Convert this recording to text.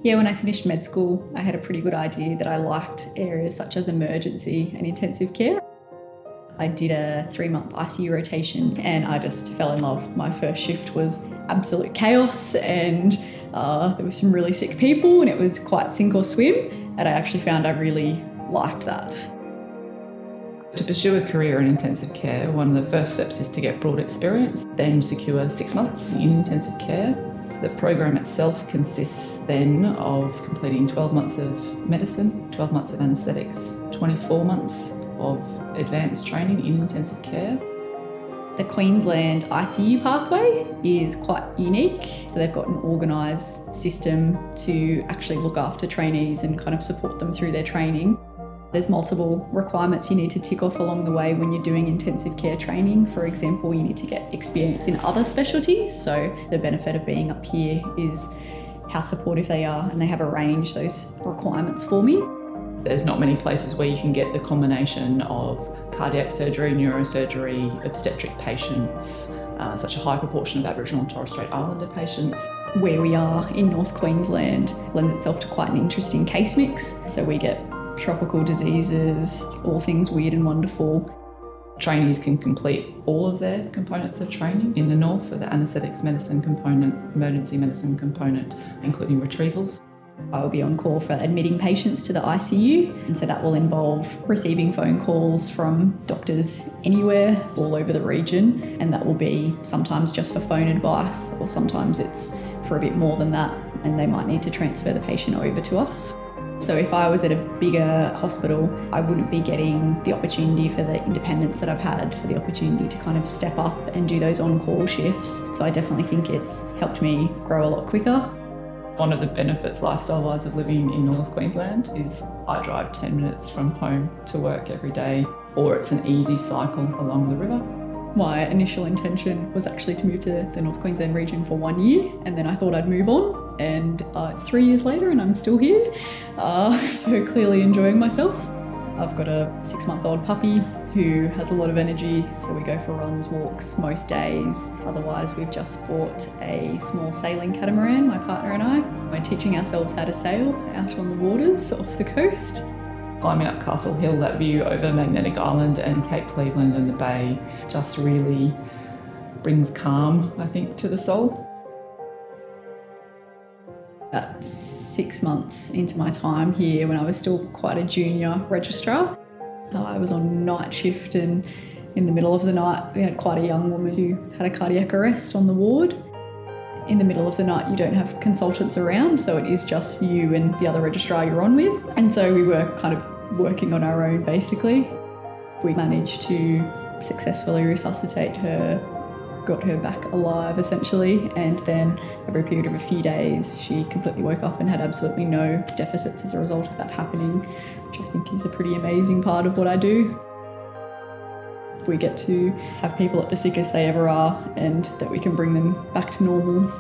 Yeah, when I finished med school, I had a pretty good idea that I liked areas such as emergency and intensive care. I did a 3-month ICU rotation and I just fell in love. My first shift was absolute chaos and there was some really sick people and it was quite sink or swim, and I actually found I really liked that. To pursue a career in intensive care, one of the first steps is to get broad experience, then secure 6 months in intensive care. The program itself consists then of completing 12 months of medicine, 12 months of anaesthetics, 24 months of advanced training in intensive care. The Queensland ICU pathway is quite unique. So they've got an organised system to actually look after trainees and kind of support them through their training. There's multiple requirements you need to tick off along the way when you're doing intensive care training. For example, you need to get experience in other specialties. So the benefit of being up here is how supportive they are, and they have arranged those requirements for me. There's not many places where you can get the combination of cardiac surgery, neurosurgery, obstetric patients, such a high proportion of Aboriginal and Torres Strait Islander patients. Where we are in North Queensland lends itself to quite an interesting case mix. So we get tropical diseases, all things weird and wonderful. Trainees can complete all of their components of training in the north, so the anaesthetics medicine component, emergency medicine component, including retrievals. I will be on call for admitting patients to the ICU, and so that will involve receiving phone calls from doctors anywhere, all over the region, and that will be sometimes just for phone advice, or sometimes it's for a bit more than that, and they might need to transfer the patient over to us. So if I was at a bigger hospital, I wouldn't be getting the opportunity for the independence that I've had, for the opportunity to kind of step up and do those on-call shifts. So I definitely think it's helped me grow a lot quicker. One of the benefits lifestyle-wise of living in North Queensland is I drive 10 minutes from home to work every day, or it's an easy cycle along the river. My initial intention was actually to move to the North Queensland region for 1 year, and then I thought I'd move on, and it's 3 years later and I'm still here, so clearly enjoying myself. I've got a 6-month-old puppy who has a lot of energy, so we go for runs, walks most days. Otherwise, we've just bought a small sailing catamaran, my partner and I. We're teaching ourselves how to sail out on the waters off the coast. Climbing up Castle Hill, that view over Magnetic Island and Cape Cleveland and the bay just really brings calm, I think, to the soul. About 6 months into my time here, when I was still quite a junior registrar, I was on night shift, and in the middle of the night we had quite a young woman who had a cardiac arrest on the ward. In the middle of the night you don't have consultants around, so it is just you and the other registrar you're on with, and so we were kind of working on our own basically. We managed to successfully resuscitate her, got her back alive essentially, and then over a period of a few days she completely woke up and had absolutely no deficits as a result of that happening, which I think is a pretty amazing part of what I do. We get to have people at the sickest they ever are, and that we can bring them back to normal.